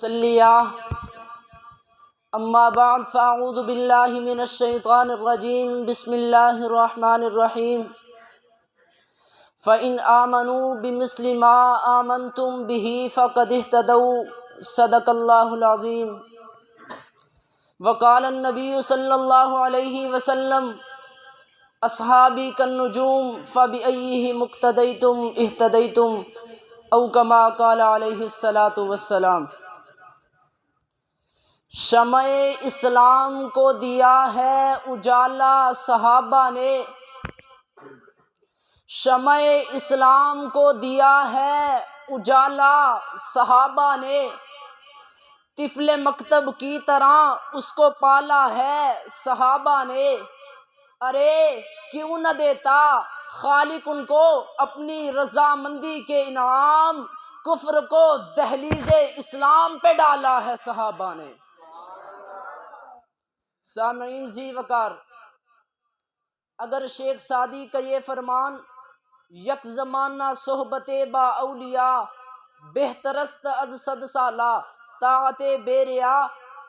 صلیہ اما بعد فاعوذ باللہ من الشیطان الرجیم بسم اللہ الرحمن الرحیم فإن آمنوا بمثل ما آمنتم به فقد اهتدوا صدق اللہ العظیم وقال النبی صلی اللہ علیہ وسلم اصحابی کالنجوم فبأیہم اقتدیتم اہتدیتم او کما قال علیہ الصلاۃ والسلام۔ شمع اسلام کو دیا ہے اجالا صحابہ نے، شمع اسلام کو دیا ہے اجالا صحابہ نے، طفل مکتب کی طرح اس کو پالا ہے صحابہ نے۔ ارے کیوں نہ دیتا خالق ان کو اپنی رضامندی کے انعام، کفر کو دہلیز اسلام پہ ڈالا ہے صحابہ نے۔ سامعین ذی وقار، اگر شیخ سعدی کا یہ فرمان یک زمانہ صحبت با اولیاء بہترست از 100 سالہ طاعت بے ریا،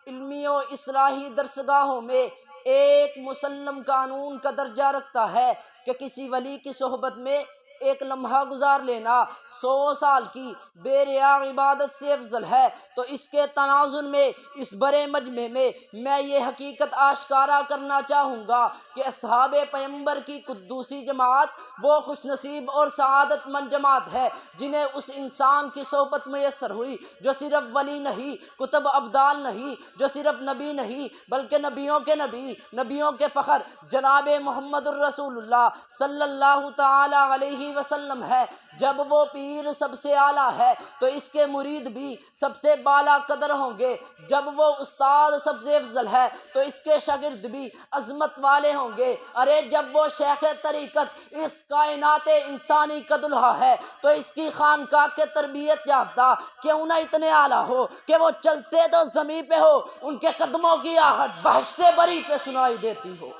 علمی و اصلاحی درسگاہوں میں ایک مسلم قانون کا درجہ رکھتا ہے کہ کسی ولی کی صحبت میں ایک لمحہ گزار لینا 100 سال کی بے ریا عبادت سے افضل ہے، تو اس کے تناظر میں اس بڑے مجمع میں میں یہ حقیقت آشکارا کرنا چاہوں گا کہ اصحاب پیغمبر کی قدوسی جماعت وہ خوش نصیب اور سعادت مند جماعت ہے جنہیں اس انسان کی صحبت میسر ہوئی جو صرف ولی نہیں، کتب ابدال نہیں، جو صرف نبی نہیں بلکہ نبیوں کے نبی، نبیوں کے فخر جناب محمد الرسول اللہ صلی اللہ تعالی علیہ وسلم ہے۔ جب وہ پیر سب سے اعلیٰ ہے تو اس کے مرید بھی سب سے بالا قدر ہوں گے، جب وہ استاد سب سے افضل ہے تو اس کے شاگرد بھی عظمت والے ہوں گے۔ ارے جب وہ شیخ طریقت اس کائنات انسانی کا دلہا ہے تو اس کی خانقاہ کے تربیت یافتہ کیوں نہ اتنے اعلیٰ ہو کہ وہ چلتے تو زمین پہ ہو، ان کے قدموں کی آہٹ بہشت بری پہ سنائی دیتی ہو۔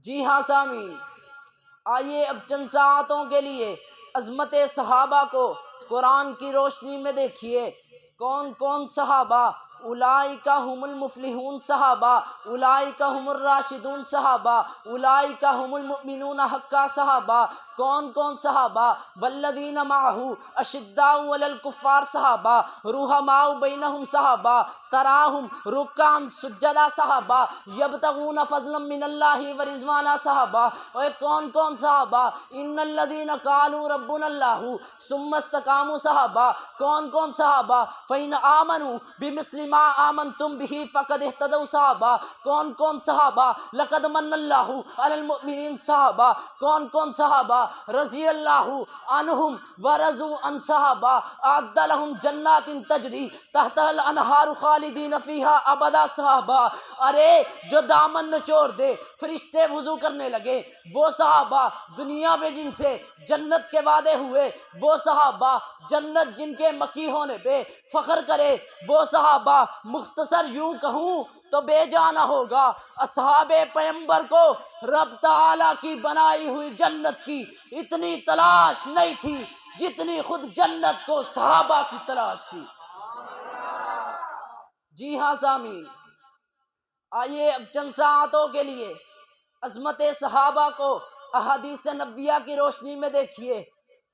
جی ہاں سامعین، آئیے اب چند ساعتوں کے لیے عظمت صحابہ کو قرآن کی روشنی میں دیکھیے۔ کون کون صحابہ؟ اولئک هم المفلحون صحابہ، اولئک هم الراشدون صحابہ، اولئک هم المؤمنون حقا صحابہ۔ کون کون صحابہ؟ والذین معہ اشداء علی الکفار صحابہ، رحماء بینہم صحابہ، تراہم رکعا سجدا صحابہ، یبتغون فضلا من اللہ ورضوانا صحابہ۔ اور کون کون صحابہ؟ ان الذین قالوا ربنا اللہ ثم استقاموا صحابہ۔ کون کون صحابہ؟ فإن آمنوا بمثل ما آمنتم به فقد اهتدوا صحابہ۔ کون کون صحابہ؟ لقد من اللہ علی المؤمنین صحابہ۔ کون کون صحابہ؟ رضی اللہ عنہم ورضوا عن صحابہ، اعد لهم جنات تجری تحتها الانہار خالدین فیہا ابدا صحابہ۔ ارے جو دامن نچوڑ دے فرشتے وضو کرنے لگے وہ صحابہ، دنیا میں جن سے جنت کے وعدے ہوئے وہ صحابہ، جنت جن کے مکی ہونے پہ فخر کرے وہ صحابہ۔ مختصر یوں کہوں تو بے جانا ہوگا، اصحاب پیغمبر کو رب تعالیٰ کی بنائی ہوئی جنت کی اتنی تلاش نہیں تھی جتنی خود جنت کو صحابہ کی تلاش تھی۔ جی ہاں سامعین، آئیے اب چند ساعتوں کے لیے عظمت صحابہ کو احادیث نبویہ کی روشنی میں دیکھیے۔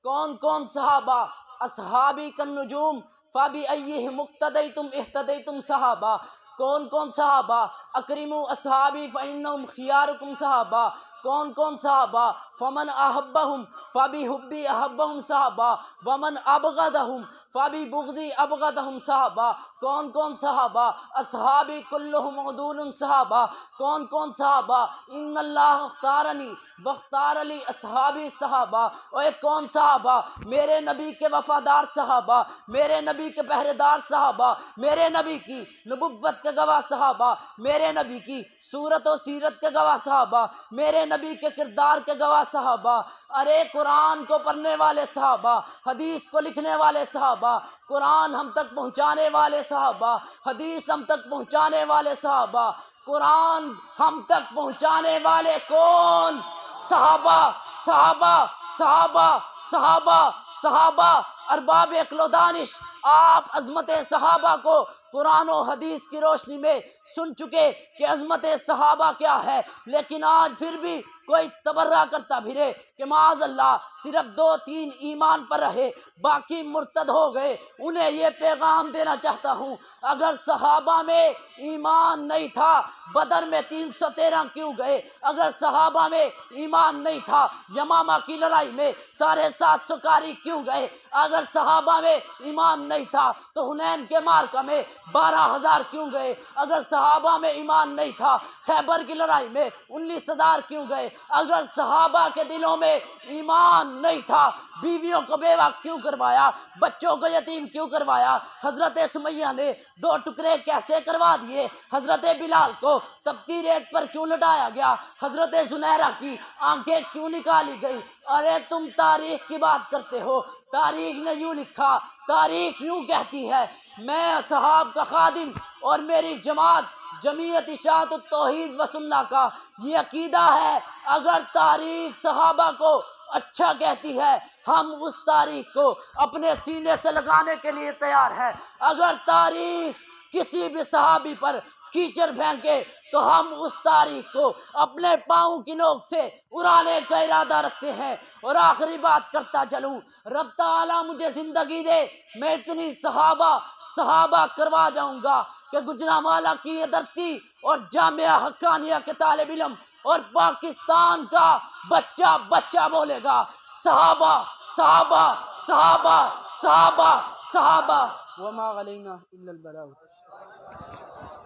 کون کون صحابہ؟ اصحابی کالنجوم فبأیہم اقتدیتم اہتدیتم صحابہ۔ کون کون صحابہ؟ اکرموا اصحابی فانہم خیارکم صحابہ۔ کون کون صحابہ؟ فمن احبہم فبحبی احبہم صحابہ، ومن ابغضہم فببغضی ابغضہم صحابہ۔ کون کون صحابہ؟ اصحابی کلہم عدول صحابہ۔ کون کون صحابہ؟ ان اللہ اختارنی واختار لی اصحابی صحابہ۔ اور کون صحابہ؟ میرے نبی کے وفادار صحابہ، میرے نبی کے پہرے دار صحابہ، میرے نبی کی نبوت کے گواہ صحابہ، میرے نبی کی صورت و سیرت کے گواہ صحابہ، میرے نبی کے کردار کے گواہ صحابہ۔ ارے قرآن کو پڑھنے والے صحابہ، حدیث کو لکھنے والے صحابہ، قرآن ہم تک پہنچانے والے صحابہ، حدیث ہم تک پہنچانے والے صحابہ۔ قرآن ہم تک پہنچانے والے کون؟ صحابہ، صحابہ، صحابہ، صحابہ، صحابہ، ارباب عقل و دانش، آپ عظمت صحابہ کو قرآن و حدیث کی روشنی میں سن چکے کہ عظمت صحابہ کیا ہے، لیکن آج پھر بھی کوئی تبرہ کرتا پھرے کہ معاذ اللہ صرف 2-3 ایمان پر رہے باقی مرتد ہو گئے۔ انہیں یہ پیغام دینا چاہتا ہوں، اگر صحابہ میں ایمان نہیں تھا بدر میں 313 کیوں گئے؟ اگر صحابہ میں ایمان نہیں تھا یمامہ کی لڑائی میں 750 کاری کیوں گئے؟ اگر صحابہ میں ایمان نہیں تھا تو حنین کے معرکہ میں 12,000 کیوں گئے؟ اگر صحابہ میں ایمان نہیں تھا خیبر کی لڑائی میں 19,000 کیوں گئے؟ اگر صحابہ کے دلوں میں ایمان نہیں تھا بیویوں کو بیوہ کیوں کروایا؟ بچوں کو یتیم کیوں کروایا؟ حضرت سمیہ نے 2 ٹکڑے کیسے کروا دیے؟ حضرت بلال کو تپتی ریت پر کیوں لٹایا گیا؟ حضرت زنیرہ کی آنکھیں کیوں نکالی گئی؟ ارے تم تاریخ کی بات کرتے ہو، تاریخ نے یوں لکھا، تاریخ یوں کہتی ہے۔ میں اصحاب کا خادم اور میری جماعت جمعیت اشاعت التوحید و سنہ کا یہ عقیدہ ہے، اگر تاریخ صحابہ کو اچھا کہتی ہے ہم اس تاریخ کو اپنے سینے سے لگانے کے لیے تیار ہیں۔ اگر تاریخ کسی بھی صحابی پر کیچڑ پھینکے تو ہم اس تاریخ کو اپنے پاؤں کی نوک سے اڑانے کا ارادہ رکھتے ہیں۔ اور آخری بات کرتا چلوں، رب تعالیٰ مجھے زندگی دے میں اتنی صحابہ کروا جاؤں گا کہ گجرانوالہ کی یہ دھرتی اور جامعہ حقانیہ کے طالب علم اور پاکستان کا بچہ بولے گا صحابہ صحابہ صحابہ صحابہ صحابہ وما علینا الا البلاغ۔